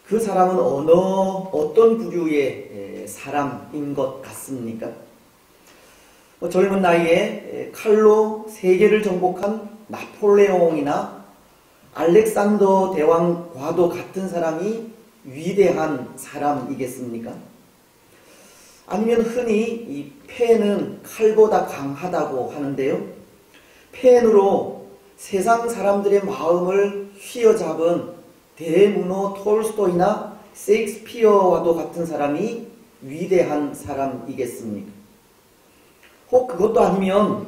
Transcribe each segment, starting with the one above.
그 사람은 어떤 부류의 사람인 것 같습니까? 젊은 나이에 칼로 세계를 정복한 나폴레옹이나 알렉산더 대왕과도 같은 사람이 위대한 사람이겠습니까? 아니면 흔히 이 펜은 칼보다 강하다고 하는데요. 펜으로 세상 사람들의 마음을 휘어잡은 대문호 톨스토이나 셰익스피어와도 같은 사람이 위대한 사람이겠습니까? 혹 그것도 아니면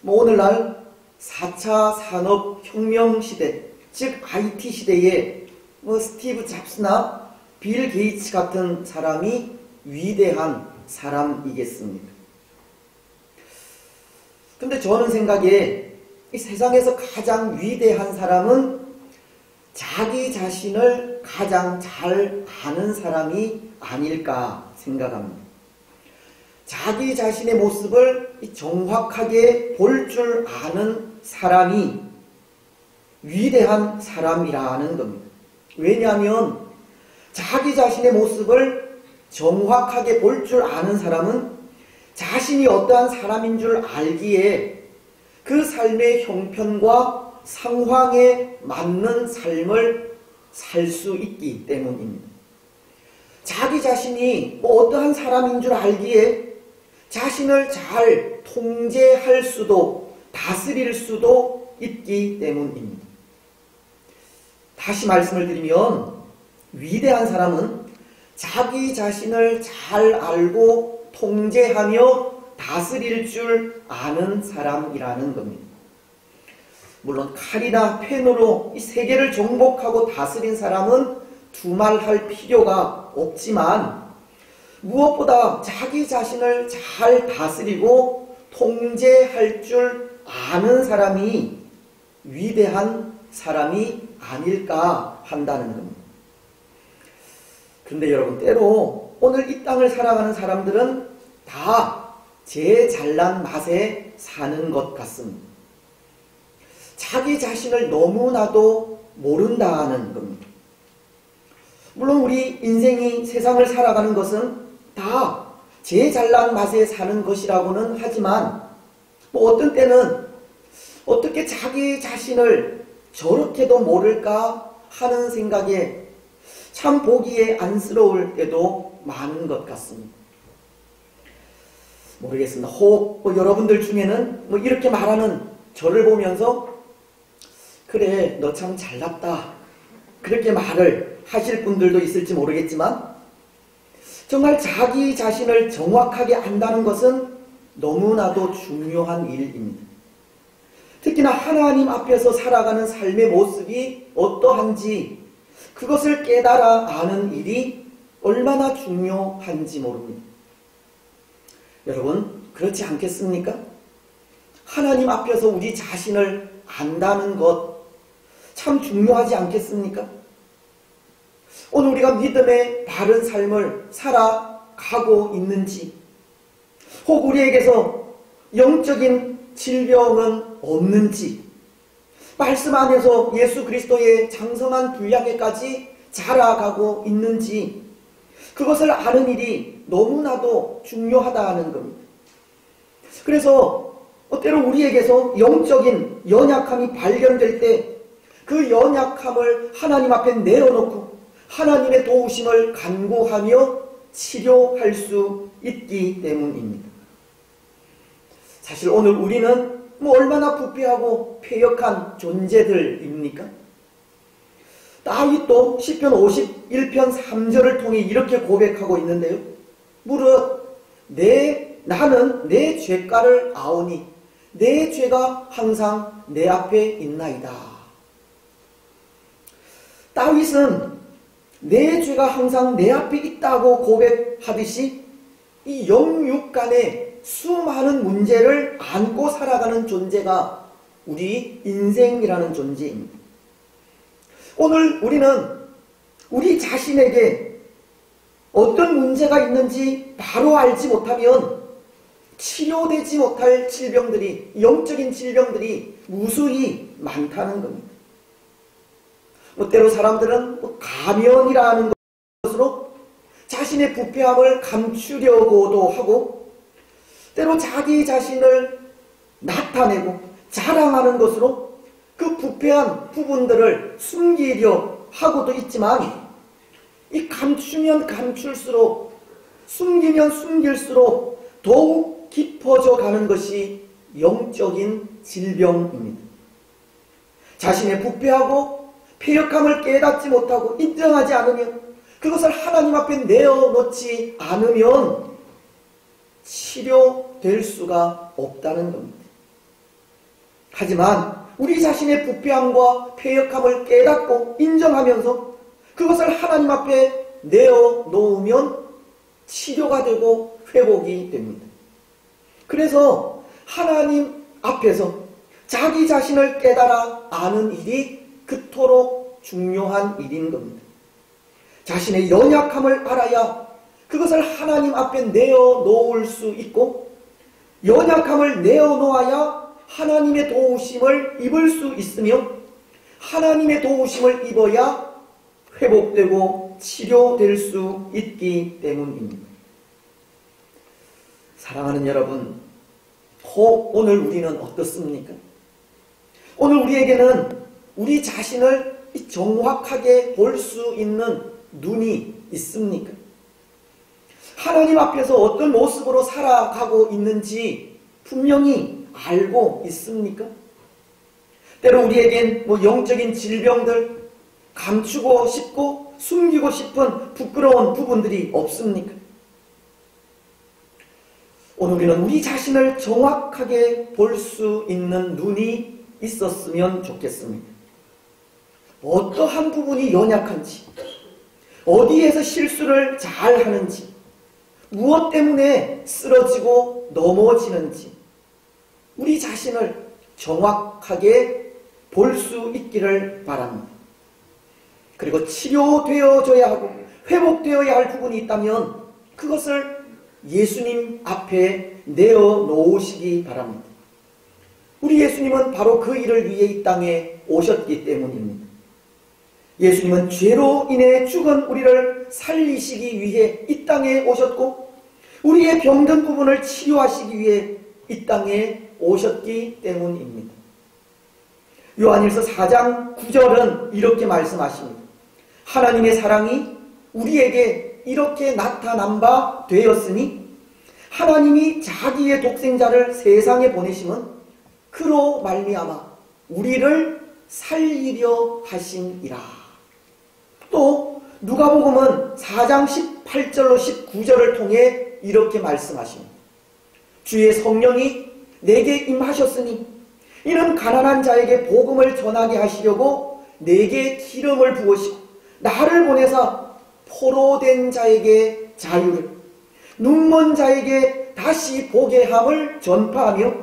오늘날 4차 산업혁명 시대, 즉 IT 시대에 스티브 잡스나 빌 게이츠 같은 사람이 위대한 사람이겠습니까? 근데 저는 생각에 이 세상에서 가장 위대한 사람은 자기 자신을 가장 잘 아는 사람이 아닐까 생각합니다. 자기 자신의 모습을 정확하게 볼 줄 아는 사람이 위대한 사람이라는 겁니다. 왜냐하면 자기 자신의 모습을 정확하게 볼 줄 아는 사람은 자신이 어떠한 사람인 줄 알기에 그 삶의 형편과 상황에 맞는 삶을 살 수 있기 때문입니다. 자기 자신이 어떠한 사람인 줄 알기에 자신을 잘 통제할 수도 다스릴 수도 있기 때문입니다. 다시 말씀을 드리면 위대한 사람은 자기 자신을 잘 알고 통제하며 다스릴 줄 아는 사람이라는 겁니다. 물론 칼이나 펜으로 이 세계를 정복하고 다스린 사람은 두말할 필요가 없지만 무엇보다 자기 자신을 잘 다스리고 통제할 줄 아는 사람이 위대한 사람이 아닐까 한다는 겁니다. 그런데 여러분, 때로 오늘 이 땅을 살아가는 사람들은 다 제 잘난 맛에 사는 것 같습니다. 자기 자신을 너무나도 모른다는 겁니다. 물론 우리 인생이 세상을 살아가는 것은 다 제 잘난 맛에 사는 것이라고는 하지만 어떤 때는 어떻게 자기 자신을 저렇게도 모를까 하는 생각에 참 보기에 안쓰러울 때도 많은 것 같습니다. 모르겠습니다. 혹 여러분들 중에는 이렇게 말하는 저를 보면서 그래, 너 참 잘났다, 그렇게 말을 하실 분들도 있을지 모르겠지만 정말 자기 자신을 정확하게 안다는 것은 너무나도 중요한 일입니다. 특히나 하나님 앞에서 살아가는 삶의 모습이 어떠한지 그것을 깨달아 아는 일이 얼마나 중요한지 모릅니다. 여러분, 그렇지 않겠습니까? 하나님 앞에서 우리 자신을 안다는 것 참 중요하지 않겠습니까? 오늘 우리가 믿음의 바른 삶을 살아가고 있는지, 혹 우리에게서 영적인 질병은 없는지, 말씀 안에서 예수 그리스도의 장성한 분량에까지 자라가고 있는지, 그것을 아는 일이 너무나도 중요하다는 겁니다. 그래서 때로 우리에게서 영적인 연약함이 발견될 때 그 연약함을 하나님 앞에 내려놓고 하나님의 도우심을 간구하며 치료할 수 있기 때문입니다. 사실 오늘 우리는 얼마나 부패하고 패역한 존재들입니까? 다윗도 시편 51편 3절을 통해 이렇게 고백하고 있는데요. 무릇 나는 내 죄가를 아오니 내 죄가 항상 내 앞에 있나이다. 다윗은 내 죄가 항상 내 앞에 있다고 고백하듯이 이 영육 간의 수많은 문제를 안고 살아가는 존재가 우리 인생이라는 존재입니다. 오늘 우리는 우리 자신에게 어떤 문제가 있는지 바로 알지 못하면 치료되지 못할 질병들이, 영적인 질병들이 무수히 많다는 겁니다. 때로 사람들은 가면이라는 자신의 부패함을 감추려고도 하고 때로 자기 자신을 나타내고 자랑하는 것으로 그 부패한 부분들을 숨기려 하고도 있지만 이 감추면 감출수록 숨기면 숨길수록 더욱 깊어져 가는 것이 영적인 질병입니다. 자신의 부패하고 패역함을 깨닫지 못하고 인정하지 않으면 그것을 하나님 앞에 내어놓지 않으면 치료될 수가 없다는 겁니다. 하지만 우리 자신의 부패함과 패역함을 깨닫고 인정하면서 그것을 하나님 앞에 내어놓으면 치료가 되고 회복이 됩니다. 그래서 하나님 앞에서 자기 자신을 깨달아 아는 일이 그토록 중요한 일인 겁니다. 자신의 연약함을 알아야 그것을 하나님 앞에 내어놓을 수 있고 연약함을 내어놓아야 하나님의 도우심을 입을 수 있으며 하나님의 도우심을 입어야 회복되고 치료될 수 있기 때문입니다. 사랑하는 여러분, 오늘 우리는 어떻습니까? 오늘 우리에게는 우리 자신을 정확하게 볼 수 있는 눈이 있습니까? 하나님 앞에서 어떤 모습으로 살아가고 있는지 분명히 알고 있습니까? 때로 우리에겐 영적인 질병들, 감추고 싶고 숨기고 싶은 부끄러운 부분들이 없습니까? 오늘 우리는 우리 자신을 정확하게 볼 수 있는 눈이 있었으면 좋겠습니다. 어떠한 부분이 연약한지, 어디에서 실수를 잘 하는지, 무엇 때문에 쓰러지고 넘어지는지 우리 자신을 정확하게 볼 수 있기를 바랍니다. 그리고 치료되어져야 하고 회복되어야 할 부분이 있다면 그것을 예수님 앞에 내어놓으시기 바랍니다. 우리 예수님은 바로 그 일을 위해 이 땅에 오셨기 때문입니다. 예수님은 죄로 인해 죽은 우리를 살리시기 위해 이 땅에 오셨고 우리의 병든 부분을 치료하시기 위해 이 땅에 오셨기 때문입니다. 요한일서 4장 9절은 이렇게 말씀하십니다. 하나님의 사랑이 우리에게 이렇게 나타난 바 되었으니 하나님이 자기의 독생자를 세상에 보내심은 그로 말미암아 우리를 살리려 하심이라. 또 누가복음은 4장 18절로 19절을 통해 이렇게 말씀하십니다. 주의 성령이 내게 임하셨으니 이는 가난한 자에게 복음을 전하게 하시려고 내게 기름을 부으시고 나를 보내사 포로된 자에게 자유를, 눈먼 자에게 다시 보게 함을 전파하며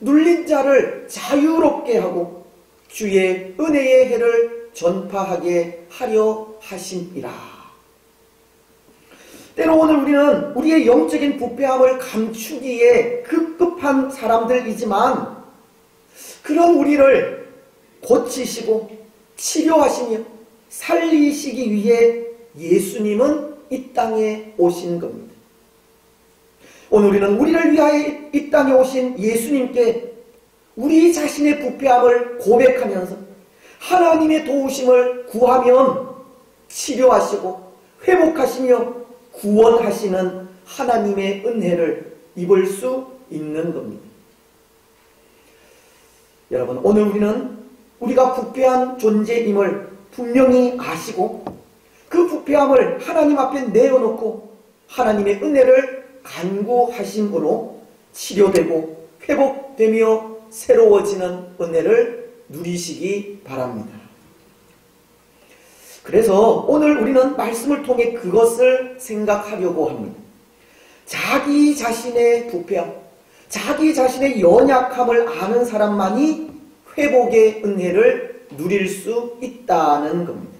눌린 자를 자유롭게 하고 주의 은혜의 해를 전파하게 하려 하심이라. 때로 오늘 우리는 우리의 영적인 부패함을 감추기에 급급한 사람들이지만 그런 우리를 고치시고 치료하시며 살리시기 위해 예수님은 이 땅에 오신 겁니다. 오늘 우리는 우리를 위하여 이 땅에 오신 예수님께 우리 자신의 부패함을 고백하면서 하나님의 도우심을 구하면 치료하시고 회복하시며 구원하시는 하나님의 은혜를 입을 수 있는 겁니다. 여러분, 오늘 우리는 우리가 부패한 존재임을 분명히 아시고 그 부패함을 하나님 앞에 내어놓고 하나님의 은혜를 간구하심으로 치료되고 회복되며 새로워지는 은혜를 누리시기 바랍니다. 그래서 오늘 우리는 말씀을 통해 그것을 생각하려고 합니다. 자기 자신의 부패함, 자기 자신의 연약함을 아는 사람만이 회복의 은혜를 누릴 수 있다는 겁니다.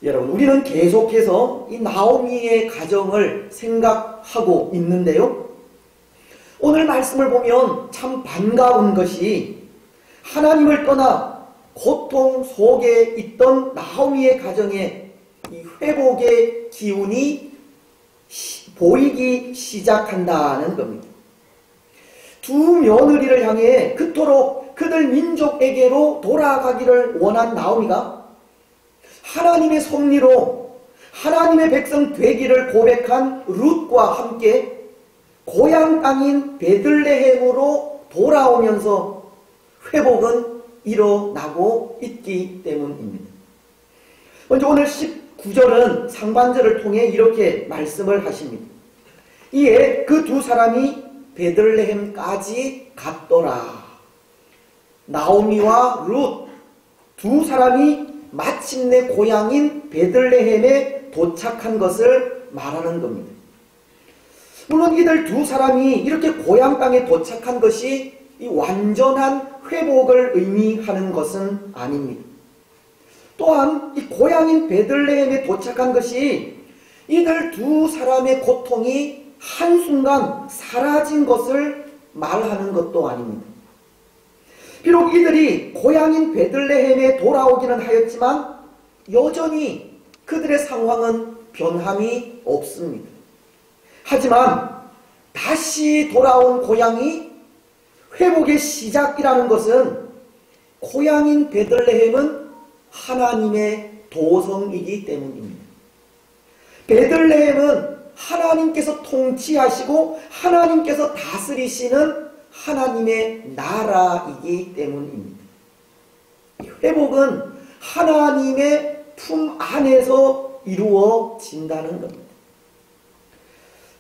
여러분, 우리는 계속해서 이 나오미의 가정을 생각하고 있는데요. 오늘 말씀을 보면 참 반가운 것이 하나님을 떠나 고통 속에 있던 나오미의 가정에 이 회복의 기운이 보이기 시작한다는 겁니다. 두 며느리를 향해 그토록 그들 민족에게로 돌아가기를 원한 나오미가 하나님의 섭리로 하나님의 백성 되기를 고백한 룻과 함께 고향 땅인 베들레헴으로 돌아오면서 회복은 일어나고 있기 때문입니다. 먼저 오늘 19절은 상반절을 통해 이렇게 말씀을 하십니다. 이에 그 두 사람이 베들레헴까지 갔더라. 나오미와 룻 두 사람이 마침내 고향인 베들레헴에 도착한 것을 말하는 겁니다. 물론 이들 두 사람이 이렇게 고향 땅에 도착한 것이 이 완전한 회복을 의미하는 것은 아닙니다. 또한 이 고향인 베들레헴에 도착한 것이 이들 두 사람의 고통이 한순간 사라진 것을 말하는 것도 아닙니다. 비록 이들이 고향인 베들레헴에 돌아오기는 하였지만 여전히 그들의 상황은 변함이 없습니다. 하지만 다시 돌아온 고향이 회복의 시작이라는 것은 고향인 베들레헴은 하나님의 도성이기 때문입니다. 베들레헴은 하나님께서 통치하시고 하나님께서 다스리시는 하나님의 나라이기 때문입니다. 회복은 하나님의 품 안에서 이루어진다는 겁니다.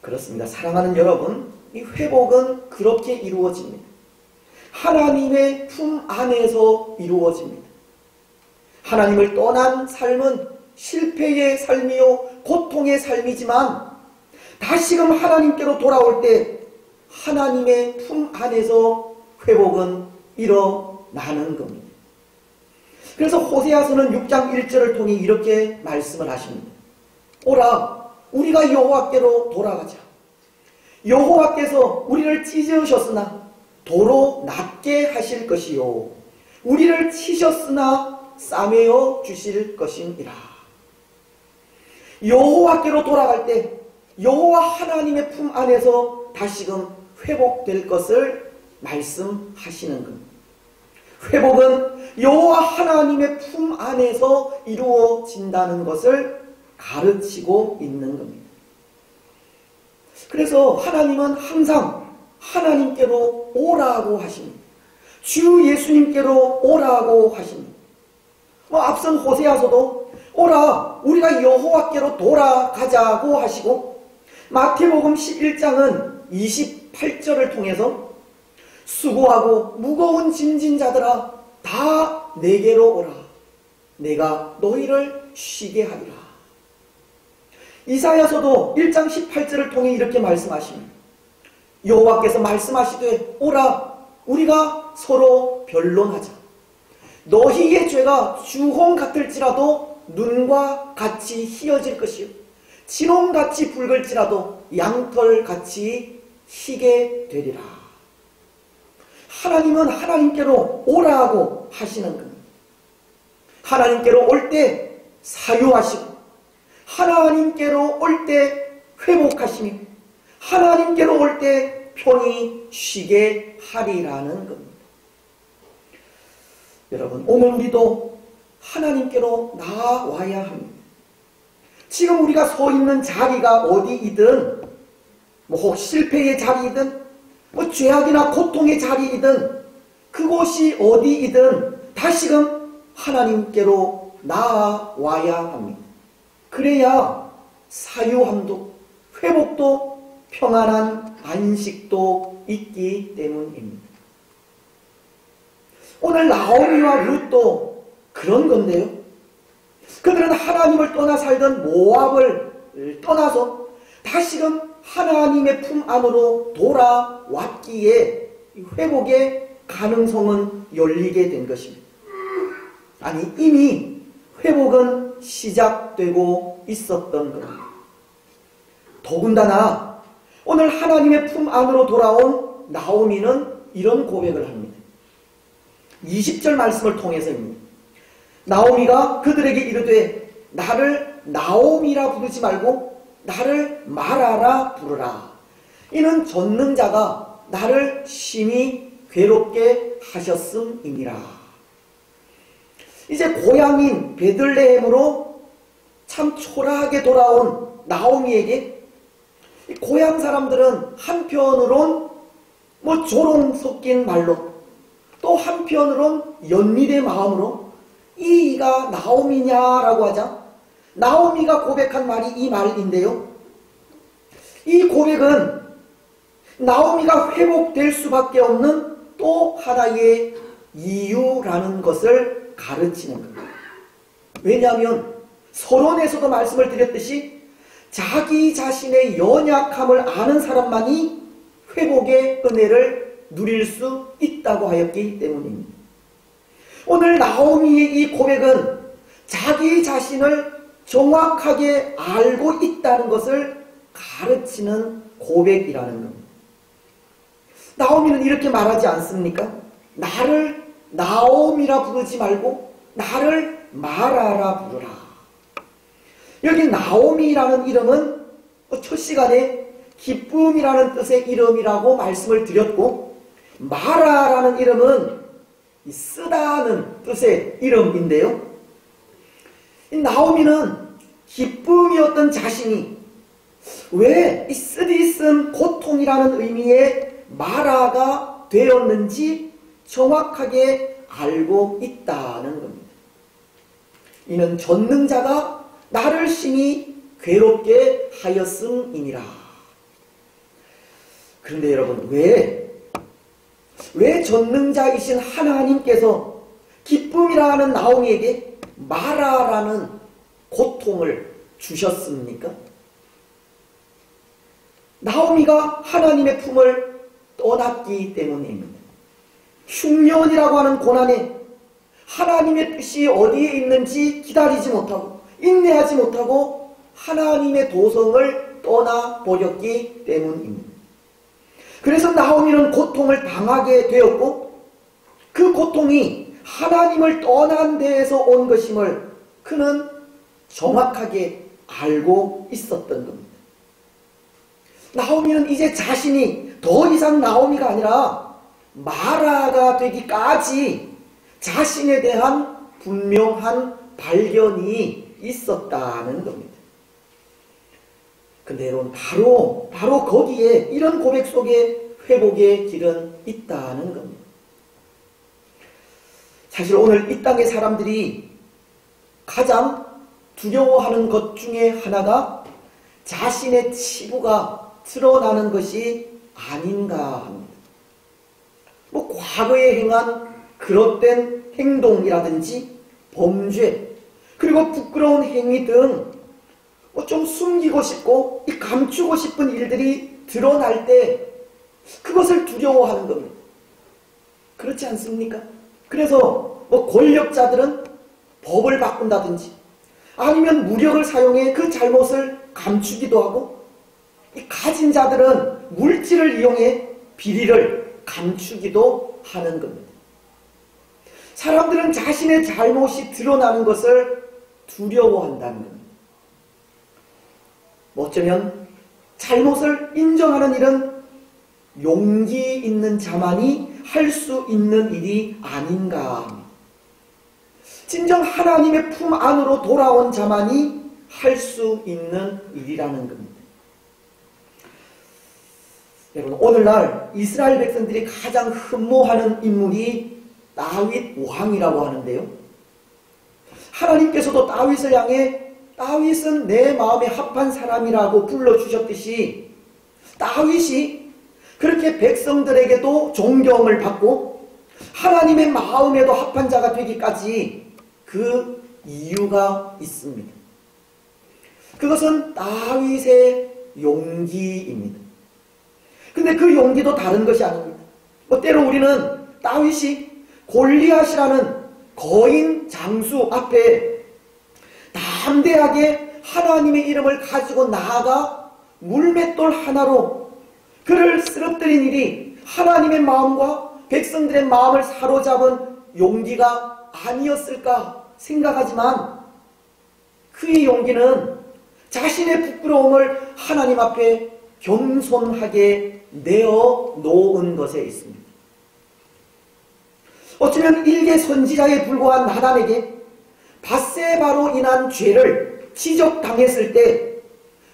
그렇습니다. 사랑하는 여러분, 이 회복은 그렇게 이루어집니다. 하나님의 품 안에서 이루어집니다. 하나님을 떠난 삶은 실패의 삶이요 고통의 삶이지만 다시금 하나님께로 돌아올 때 하나님의 품 안에서 회복은 일어나는 겁니다. 그래서 호세아서는 6장 1절을 통해 이렇게 말씀을 하십니다. 오라, 우리가 여호와께로 돌아가자. 여호와께서 우리를 찢으셨으나 도로 낫게 하실 것이요 우리를 치셨으나 싸매어 주실 것이니라. 여호와께로 돌아갈 때 여호와 하나님의 품 안에서 다시금 회복될 것을 말씀하시는 겁니다. 회복은 여호와 하나님의 품 안에서 이루어진다는 것을 가르치고 있는 겁니다. 그래서 하나님은 항상 하나님께로 오라고 하십니다. 주 예수님께로 오라고 하십니다. 앞선 호세아서도 오라, 우리가 여호와께로 돌아가자고 하시고 마태복음 11장은 28절을 통해서 수고하고 무거운 짐진 자들아 다 내게로 오라. 내가 너희를 쉬게 하리라. 이사야서도 1장 18절을 통해 이렇게 말씀하십니다. 여호와께서 말씀하시되 오라, 우리가 서로 변론하자. 너희의 죄가 주홍 같을지라도 눈과 같이 희어질 것이요 진홍같이 붉을지라도 양털같이 희게 되리라. 하나님은 하나님께로 오라고 하시는 겁니다. 하나님께로 올 때 사유하시고 하나님께로 올 때 회복하시며 하나님께로 올 때 편히 쉬게 하리라는 겁니다. 여러분, 오늘 우리도 하나님께로 나와야 합니다. 지금 우리가 서 있는 자리가 어디이든 혹 실패의 자리이든 죄악이나 고통의 자리이든 그곳이 어디이든 다시금 하나님께로 나와야 합니다. 그래야 사유함도 회복도 평안한 안식도 있기 때문입니다. 오늘 나오미와 룻도 그런 건데요. 그들은 하나님을 떠나 살던 모압을 떠나서 다시금 하나님의 품 안으로 돌아왔기에 회복의 가능성은 열리게 된 것입니다. 아니, 이미 회복은 시작되고 있었던 겁니다. 더군다나 오늘 하나님의 품 안으로 돌아온 나오미는 이런 고백을 합니다. 20절 말씀을 통해서입니다. 나오미가 그들에게 이르되 나를 나옴이라 부르지 말고 나를 마라라 부르라. 이는 전능자가 나를 심히 괴롭게 하셨음이니라. 이제 고향인 베들레헴으로 참 초라하게 돌아온 나오미에게 고향 사람들은 한편으론 조롱 섞인 말로, 또 한편으론 연민의 마음으로 이가 나오미냐라고 하자 나오미가 고백한 말이 이 말인데요. 이 고백은 나오미가 회복될 수밖에 없는 또 하나의 이유라는 것을 가르치는 겁니다. 왜냐하면 서론에서도 말씀을 드렸듯이 자기 자신의 연약함을 아는 사람만이 회복의 은혜를 누릴 수 있다고 하였기 때문입니다. 오늘 나오미의 이 고백은 자기 자신을 정확하게 알고 있다는 것을 가르치는 고백이라는 겁니다. 나오미는 이렇게 말하지 않습니까? 나를 나오미라 부르지 말고 나를 마라라 부르라. 여기 나오미라는 이름은 첫 시간에 기쁨이라는 뜻의 이름이라고 말씀을 드렸고, 마라라는 이름은 쓰다는 뜻의 이름인데요. 이 나오미는 기쁨이었던 자신이 왜 이 쓰디쓴 고통이라는 의미의 마라가 되었는지 정확하게 알고 있다는 겁니다. 이는 전능자가 나를 심히 괴롭게 하였음이니라. 그런데 여러분, 왜 전능자이신 하나님께서 기쁨이라는 나오미에게 마라라는 고통을 주셨습니까? 나오미가 하나님의 품을 떠났기 때문입니다. 흉년이라고 하는 고난에 하나님의 뜻이 어디에 있는지 기다리지 못하고 인내하지 못하고 하나님의 도성을 떠나버렸기 때문입니다. 그래서 나오미는 고통을 당하게 되었고, 그 고통이 하나님을 떠난 데에서 온 것임을 그는 정확하게 알고 있었던 겁니다. 나오미는 이제 자신이 더 이상 나오미가 아니라 마라가 되기까지 자신에 대한 분명한 발견이 있었다는 겁니다. 근데 여러분, 바로 거기에 이런 고백 속에 회복의 길은 있다는 겁니다. 사실 오늘 이 땅의 사람들이 가장 두려워하는 것 중에 하나가 자신의 치부가 드러나는 것이 아닌가 합니다. 과거에 행한 그릇된 행동이라든지 범죄, 그리고 부끄러운 행위 등 좀 숨기고 싶고 감추고 싶은 일들이 드러날 때 그것을 두려워하는 겁니다. 그렇지 않습니까? 그래서 권력자들은 법을 바꾼다든지 아니면 무력을 사용해 그 잘못을 감추기도 하고, 가진 자들은 물질을 이용해 비리를 감추기도 하는 겁니다. 사람들은 자신의 잘못이 드러나는 것을 두려워한다는 겁니다. 어쩌면 잘못을 인정하는 일은 용기 있는 자만이 할 수 있는 일이 아닌가 합니다. 진정 하나님의 품 안으로 돌아온 자만이 할 수 있는 일이라는 겁니다. 여러분, 오늘날 이스라엘 백성들이 가장 흠모하는 인물이 다윗 왕이라고 하는데요. 하나님께서도 다윗을 향해 다윗은 내 마음에 합한 사람이라고 불러주셨듯이 다윗이 그렇게 백성들에게도 존경을 받고 하나님의 마음에도 합한 자가 되기까지 그 이유가 있습니다. 그것은 다윗의 용기입니다. 근데 그 용기도 다른 것이 아닙니다. 때로 우리는 다윗이 골리앗이라는 거인 장수 앞에 담대하게 하나님의 이름을 가지고 나아가 물맷돌 하나로 그를 쓰러뜨린 일이 하나님의 마음과 백성들의 마음을 사로잡은 용기가 아니었을까 생각하지만 그의 용기는 자신의 부끄러움을 하나님 앞에 겸손하게 내어놓은 것에 있습니다. 어쩌면 일개 선지자에 불과한 나단에게 밧세바로 인한 죄를 지적당했을 때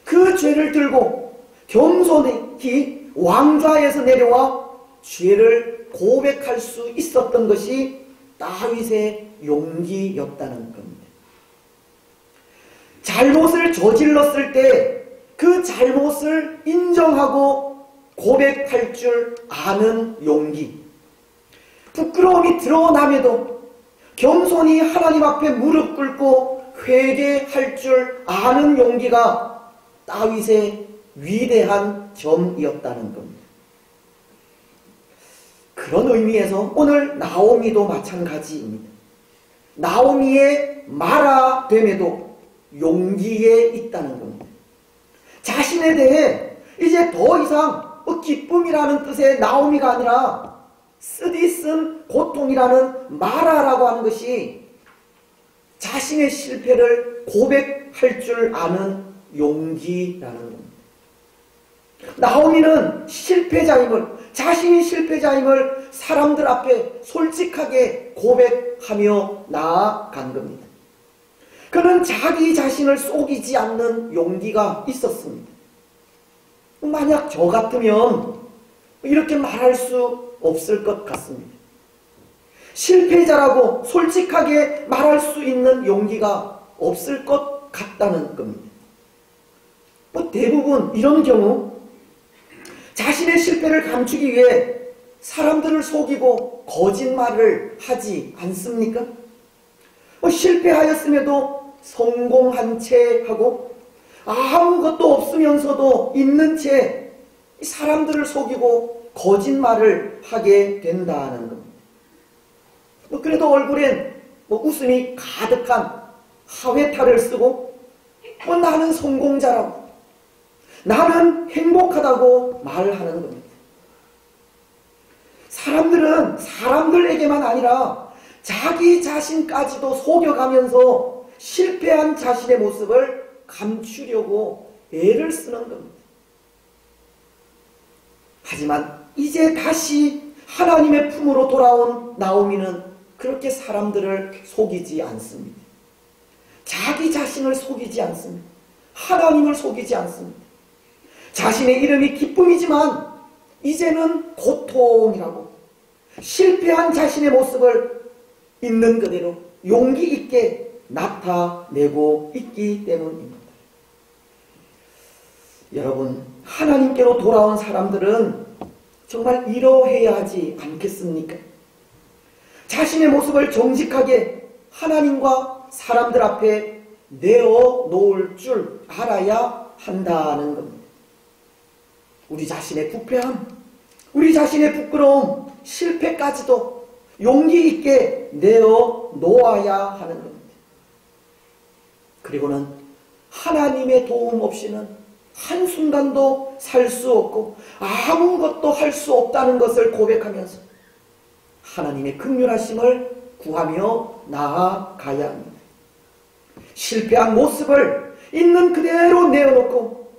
그 죄를 들고 겸손히 왕좌에서 내려와 죄를 고백할 수 있었던 것이 다윗의 용기였다는 겁니다. 잘못을 저질렀을 때 그 잘못을 인정하고 고백할 줄 아는 용기, 부끄러움이 드러남에도 겸손히 하나님 앞에 무릎 꿇고 회개할 줄 아는 용기가 다윗의 위대한 점이었다는 겁니다. 그런 의미에서 오늘 나오미도 마찬가지입니다. 나오미의 말아됨에도 용기에 있다는 겁니다. 자신에 대해 이제 더 이상 기쁨이라는 뜻의 나오미가 아니라 쓰디쓴 고통이라는 마라라고 하는 것이 자신의 실패를 고백할 줄 아는 용기라는 겁니다. 나오미는 자신이 실패자임을 사람들 앞에 솔직하게 고백하며 나아간 겁니다. 그는 자기 자신을 속이지 않는 용기가 있었습니다. 만약 저 같으면 이렇게 말할 수 없을 것 같습니다. 실패자라고 솔직하게 말할 수 있는 용기가 없을 것 같다는 겁니다. 대부분 이런 경우 자신의 실패를 감추기 위해 사람들을 속이고 거짓말을 하지 않습니까? 실패하였음에도 성공한 채 하고 아무것도 없으면서도 있는 채 사람들을 속이고 거짓말을 하게 된다는 겁니다. 그래도 얼굴엔 웃음이 가득한 하회탈을 쓰고 나는 성공자라고, 나는 행복하다고 말하는 겁니다. 사람들은 사람들에게만 아니라 자기 자신까지도 속여가면서 실패한 자신의 모습을 감추려고 애를 쓰는 겁니다. 하지만 이제 다시 하나님의 품으로 돌아온 나오미는 그렇게 사람들을 속이지 않습니다. 자기 자신을 속이지 않습니다. 하나님을 속이지 않습니다. 자신의 이름이 기쁨이지만 이제는 고통이라고 실패한 자신의 모습을 있는 그대로 용기 있게 나타내고 있기 때문입니다. 여러분, 하나님께로 돌아온 사람들은 정말 이러해야 하지 않겠습니까? 자신의 모습을 정직하게 하나님과 사람들 앞에 내어놓을 줄 알아야 한다는 겁니다. 우리 자신의 부패함, 우리 자신의 부끄러움, 실패까지도 용기 있게 내어놓아야 하는 겁니다. 그리고는 하나님의 도움 없이는 한순간도 살 수 없고 아무것도 할 수 없다는 것을 고백하면서 하나님의 긍휼하심을 구하며 나아가야 합니다. 실패한 모습을 있는 그대로 내어놓고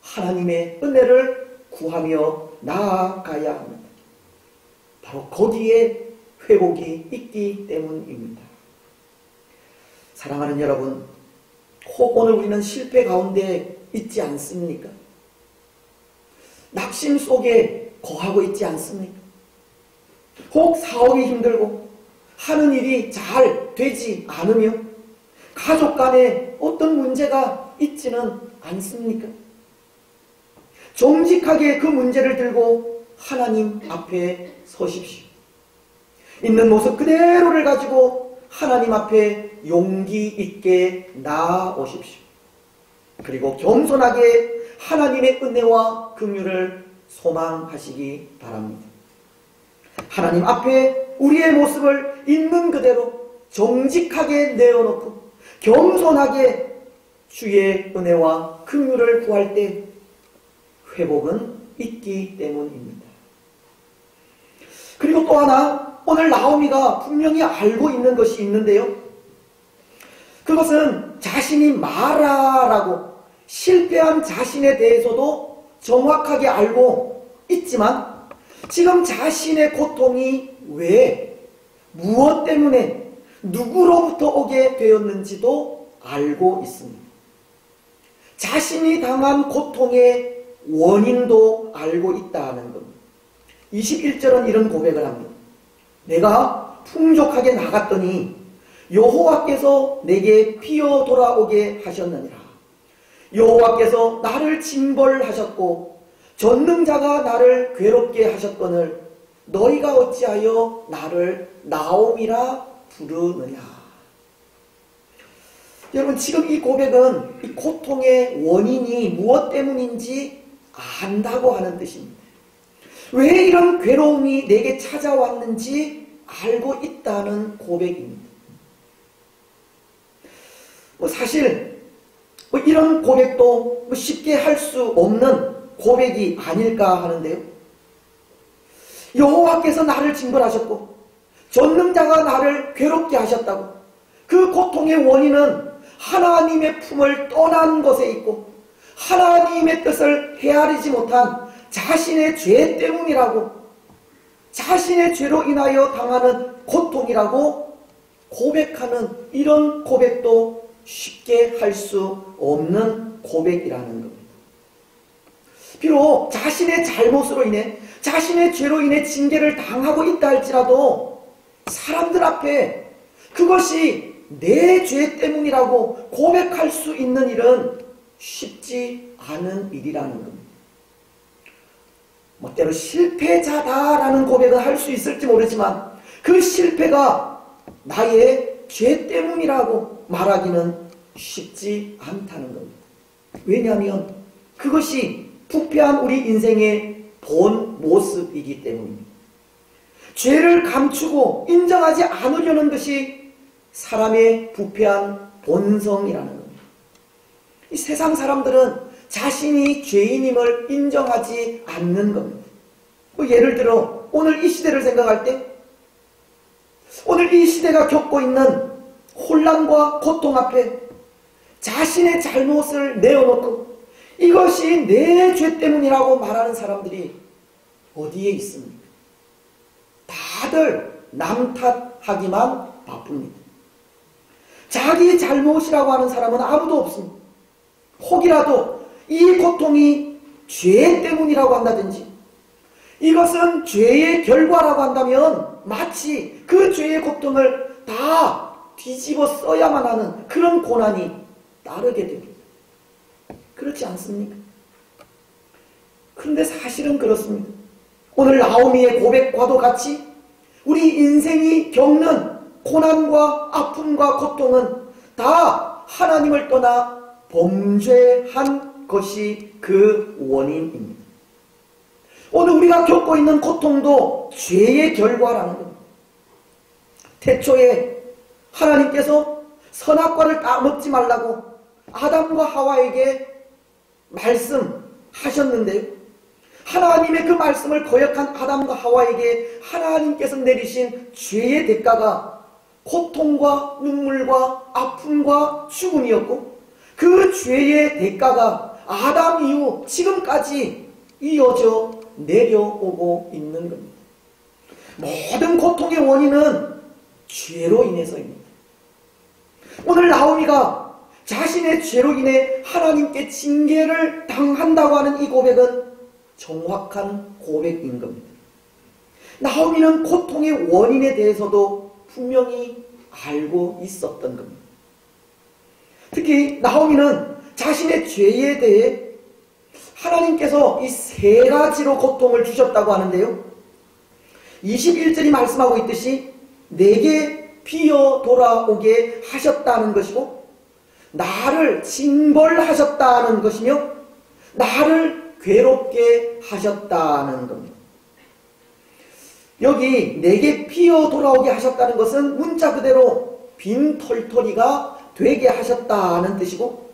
하나님의 은혜를 구하며 나아가야 합니다. 바로 거기에 회복이 있기 때문입니다. 사랑하는 여러분, 혹 오늘 우리는 실패 가운데 있지 않습니까? 낙심 속에 거하고 있지 않습니까? 혹 사업이 힘들고 하는 일이 잘 되지 않으며 가족 간에 어떤 문제가 있지는 않습니까? 정직하게 그 문제를 들고 하나님 앞에 서십시오. 있는 모습 그대로를 가지고 하나님 앞에 용기 있게 나아오십시오. 그리고 겸손하게 하나님의 은혜와 긍휼을 소망하시기 바랍니다. 하나님 앞에 우리의 모습을 있는 그대로 정직하게 내어놓고 겸손하게 주의 은혜와 긍휼을 구할 때 회복은 있기 때문입니다. 그리고 또 하나, 오늘 나오미가 분명히 알고 있는 것이 있는데요. 그것은 자신이 마라라고 실패한 자신에 대해서도 정확하게 알고 있지만 지금 자신의 고통이 왜, 무엇 때문에, 누구로부터 오게 되었는지도 알고 있습니다. 자신이 당한 고통의 원인도 알고 있다는 겁니다. 21절은 이런 고백을 합니다. 내가 풍족하게 나갔더니 여호와께서 내게 피어 돌아오게 하셨느니라. 여호와께서 나를 징벌하셨고 전능자가 나를 괴롭게 하셨거늘 너희가 어찌하여 나를 나옴이라 부르느냐. 여러분, 지금 이 고백은 이 고통의 원인이 무엇 때문인지 안다고 하는 뜻입니다. 왜 이런 괴로움이 내게 찾아왔는지 알고 있다는 고백입니다. 사실 이런 고백도 쉽게 할 수 없는 고백이 아닐까 하는데요. 여호와께서 나를 징벌하셨고 전능자가 나를 괴롭게 하셨다고. 그 고통의 원인은 하나님의 품을 떠난 것에 있고 하나님의 뜻을 헤아리지 못한 자신의 죄 때문이라고, 자신의 죄로 인하여 당하는 고통이라고 고백하는 이런 고백도 쉽게 할 수 없는 고백이라는 겁니다. 비록 자신의 잘못으로 인해, 자신의 죄로 인해 징계를 당하고 있다 할지라도 사람들 앞에 그것이 내 죄 때문이라고 고백할 수 있는 일은 쉽지 않은 일이라는 겁니다. 때로 실패자다라는 고백은 할 수 있을지 모르지만 그 실패가 나의 죄 때문이라고 말하기는 쉽지 않다는 겁니다. 왜냐하면 그것이 부패한 우리 인생의 본 모습이기 때문입니다. 죄를 감추고 인정하지 않으려는 것이 사람의 부패한 본성이라는 겁니다. 이 세상 사람들은 자신이 죄인임을 인정하지 않는 겁니다. 예를 들어 오늘 이 시대를 생각할 때, 오늘 이 시대가 겪고 있는 혼란과 고통 앞에 자신의 잘못을 내어놓고 이것이 내 죄 때문이라고 말하는 사람들이 어디에 있습니까? 다들 남 탓하기만 바쁩니다. 자기 잘못이라고 하는 사람은 아무도 없습니다. 혹이라도 이 고통이 죄 때문이라고 한다든지 이것은 죄의 결과라고 한다면 마치 그 죄의 고통을 다 뒤집어 써야만 하는 그런 고난이 따르게 됩니다. 그렇지 않습니까? 그런데 사실은 그렇습니다. 오늘 나오미의 고백과도 같이 우리 인생이 겪는 고난과 아픔과 고통은 다 하나님을 떠나 범죄한 것이 그 원인입니다. 오늘 우리가 겪고 있는 고통도 죄의 결과라는 겁니다. 태초에 하나님께서 선악과를 따먹지 말라고 아담과 하와에게 말씀하셨는데요. 하나님의 그 말씀을 거역한 아담과 하와에게 하나님께서 내리신 죄의 대가가 고통과 눈물과 아픔과 죽음이었고 그 죄의 대가가 아담 이후 지금까지 이어져 내려오고 있는 겁니다. 모든 고통의 원인은 죄로 인해서입니다. 오늘 나오미가 자신의 죄로 인해 하나님께 징계를 당한다고 하는 이 고백은 정확한 고백인 겁니다. 나오미는 고통의 원인에 대해서도 분명히 알고 있었던 겁니다. 특히 나오미는 자신의 죄에 대해 하나님께서 이 세 가지로 고통을 주셨다고 하는데요. 21절이 말씀하고 있듯이 내게 피어 돌아오게 하셨다는 것이고 나를 징벌하셨다는 것이며 나를 괴롭게 하셨다는 겁니다. 여기 내게 피어 돌아오게 하셨다는 것은 문자 그대로 빈털터리가 되게 하셨다는 뜻이고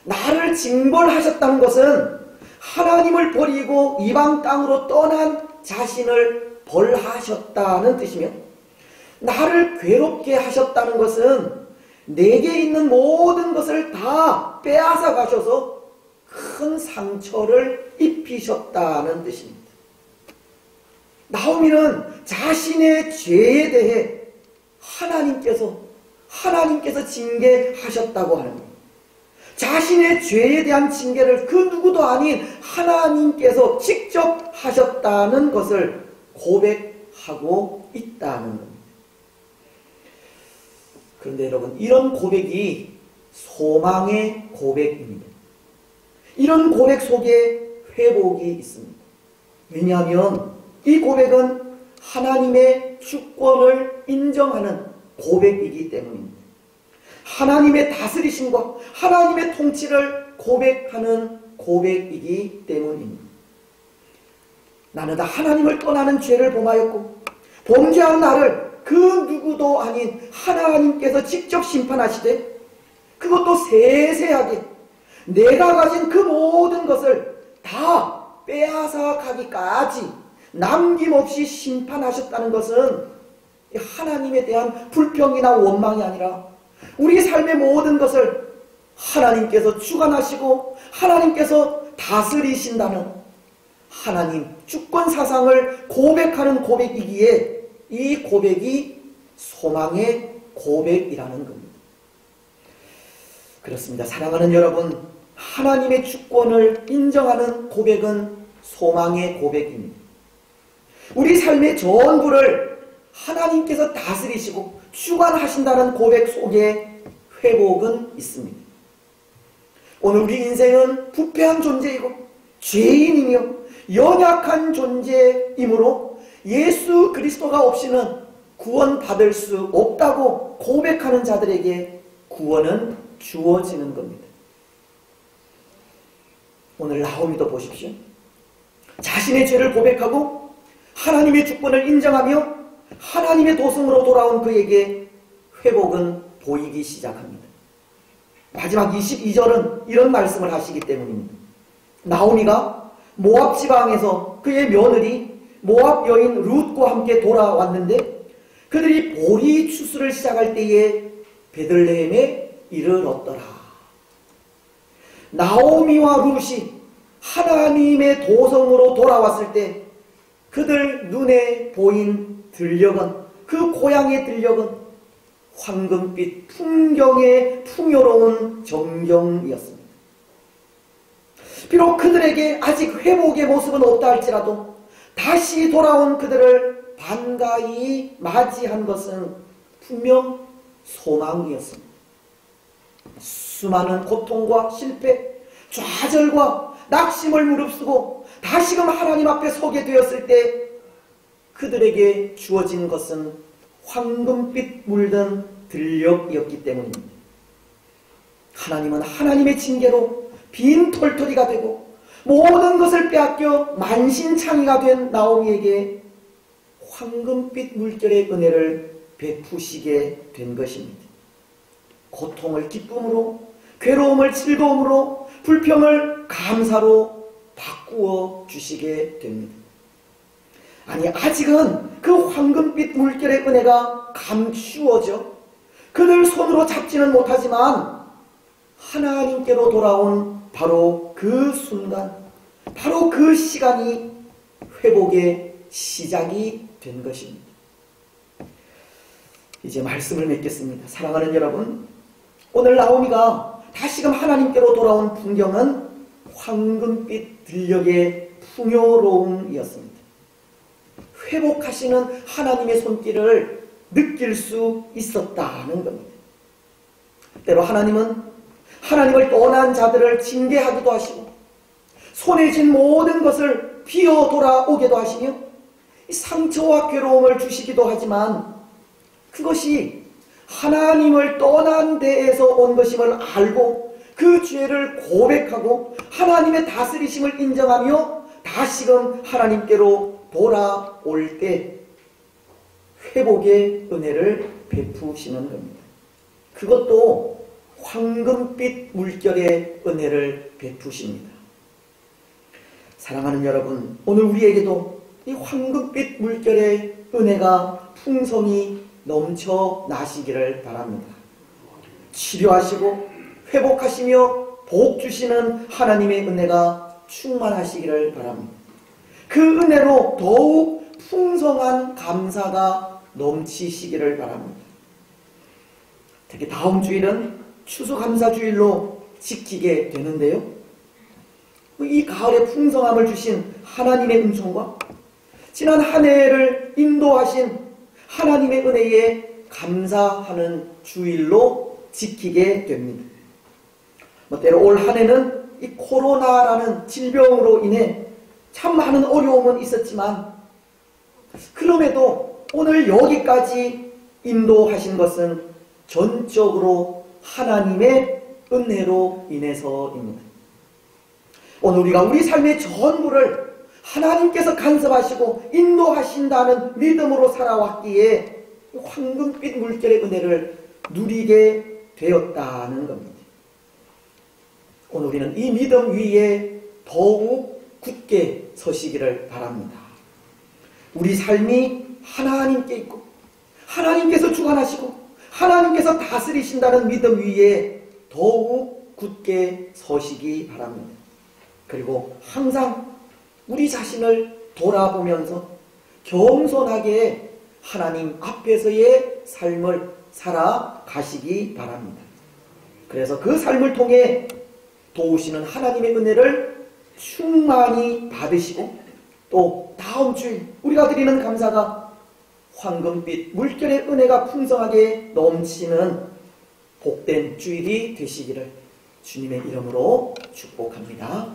나를 징벌하셨다는 것은 하나님을 버리고 이방 땅으로 떠난 자신을 벌하셨다는 뜻이며 나를 괴롭게 하셨다는 것은 내게 있는 모든 것을 다 빼앗아 가셔서 큰 상처를 입히셨다는 뜻입니다. 나오미는 자신의 죄에 대해 하나님께서 징계하셨다고 하는 거예요. 자신의 죄에 대한 징계를 그 누구도 아닌 하나님께서 직접 하셨다는 것을 고백하고 있다는 겁니다. 그런데 여러분, 이런 고백이 소망의 고백입니다. 이런 고백 속에 회복이 있습니다. 왜냐하면 이 고백은 하나님의 주권을 인정하는 고백이기 때문입니다. 하나님의 다스리심과 하나님의 통치를 고백하는 고백이기 때문입니다. 나는 다 하나님을 떠나는 죄를 범하였고 범죄한 나를 그 누구도 아닌 하나님께서 직접 심판하시되 그것도 세세하게 내가 가진 그 모든 것을 다 빼앗아 가기까지 남김없이 심판하셨다는 것은 하나님에 대한 불평이나 원망이 아니라 우리 삶의 모든 것을 하나님께서 주관하시고 하나님께서 다스리신다는 하나님 주권 사상을 고백하는 고백이기에 이 고백이 소망의 고백이라는 겁니다. 그렇습니다. 사랑하는 여러분, 하나님의 주권을 인정하는 고백은 소망의 고백입니다. 우리 삶의 전부를 하나님께서 다스리시고 주관하신다는 고백 속에 회복은 있습니다. 오늘 우리 인생은 부패한 존재이고 죄인이며 연약한 존재이므로 예수 그리스도가 없이는 구원받을 수 없다고 고백하는 자들에게 구원은 주어지는 겁니다. 오늘 나오미도 보십시오. 자신의 죄를 고백하고 하나님의 주권을 인정하며 하나님의 도성으로 돌아온 그에게 회복은 보이기 시작합니다. 마지막 22절은 이런 말씀을 하시기 때문입니다. 나오미가 모압 지방에서 그의 며느리 모압 여인 룻과 함께 돌아왔는데 그들이 보리 추수를 시작할 때에 베들레헴에 이르렀더라. 나오미와 룻이 하나님의 도성으로 돌아왔을 때 그들 눈에 보인 들녘은, 그 고향의 들녘은 황금빛 풍경의 풍요로운 정경이었습니다. 비록 그들에게 아직 회복의 모습은 없다 할지라도 다시 돌아온 그들을 반가이 맞이한 것은 분명 소망이었습니다. 수많은 고통과 실패, 좌절과 낙심을 무릅쓰고 다시금 하나님 앞에 서게 되었을 때 그들에게 주어진 것은 황금빛 물든 들녘이었기 때문입니다. 하나님은 하나님의 징계로 빈 털터리가 되고 모든 것을 빼앗겨 만신창이가 된 나오미에게 황금빛 물결의 은혜를 베푸시게 된 것입니다. 고통을 기쁨으로, 괴로움을 즐거움으로, 불평을 감사로 바꾸어 주시게 됩니다. 아니, 아직은 그 황금빛 물결의 은혜가 감추어져 그들 손으로 잡지는 못하지만 하나님께로 돌아온 바로 그 순간, 바로 그 시간이 회복의 시작이 된 것입니다. 이제 말씀을 맺겠습니다. 사랑하는 여러분, 오늘 나오미가 다시금 하나님께로 돌아온 풍경은 황금빛 들녘의 풍요로움이었습니다. 회복하시는 하나님의 손길을 느낄 수 있었다는 겁니다. 때로 하나님은 하나님을 떠난 자들을 징계하기도 하시고 손에 쥔 모든 것을 비어 돌아오게도 하시며 상처와 괴로움을 주시기도 하지만 그것이 하나님을 떠난 데에서 온 것임을 알고 그 죄를 고백하고 하나님의 다스리심을 인정하며 다시금 하나님께로 돌아올 때 회복의 은혜를 베푸시는 겁니다. 그것도 황금빛 물결의 은혜를 베푸십니다. 사랑하는 여러분, 오늘 우리에게도 이 황금빛 물결의 은혜가 풍성히 넘쳐 나시기를 바랍니다. 치료하시고 회복하시며 복 주시는 하나님의 은혜가 충만하시기를 바랍니다. 그 은혜로 더욱 풍성한 감사가 넘치시기를 바랍니다. 특히 다음 주일은 추수감사주일로 지키게 되는데요. 이 가을에 풍성함을 주신 하나님의 은총과 지난 한 해를 인도하신 하나님의 은혜에 감사하는 주일로 지키게 됩니다. 때로 올 한 해는 이 코로나라는 질병으로 인해 참 많은 어려움은 있었지만 그럼에도 오늘 여기까지 인도하신 것은 전적으로 하나님의 은혜로 인해서입니다. 오늘 우리가 우리 삶의 전부를 하나님께서 간섭하시고 인도하신다는 믿음으로 살아왔기에 황금빛 물결의 은혜를 누리게 되었다는 겁니다. 오늘 우리는 이 믿음 위에 더욱 굳게 서시기를 바랍니다. 우리 삶이 하나님께 있고 하나님께서 주관하시고 하나님께서 다스리신다는 믿음 위에 더욱 굳게 서시기 바랍니다. 그리고 항상 우리 자신을 돌아보면서 겸손하게 하나님 앞에서의 삶을 살아가시기 바랍니다. 그래서 그 삶을 통해 도우시는 하나님의 은혜를 충만히 받으시고 또 다음 주일 우리가 드리는 감사가 황금빛 물결의 은혜가 풍성하게 넘치는 복된 주일이 되시기를 주님의 이름으로 축복합니다.